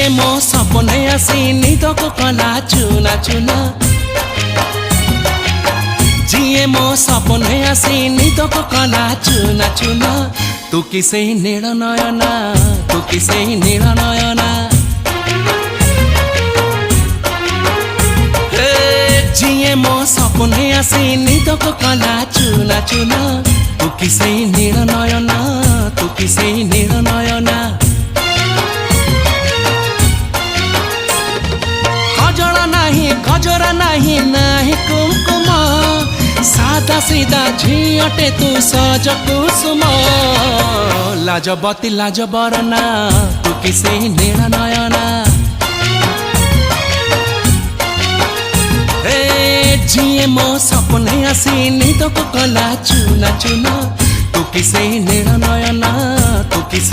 जिए मो सपने आसी निदक कला चुना चुना जिए मो सपने आसी निदक कला चुना चुना तू किसे नील नयना तू किसे नील नयना जिए मो सपने आसी निदक कला चुना चुना तू किसे नील नयना तू किसे नील नयना गजरा नहीं नाही कुमकुम सादा सीधा झियटे तू सज कुसुम लाजबती लाज बरना तू किसे नील नयना जिए मो सपने आसी निदक कला चुना चुना तू किसे नील नयना तू किसे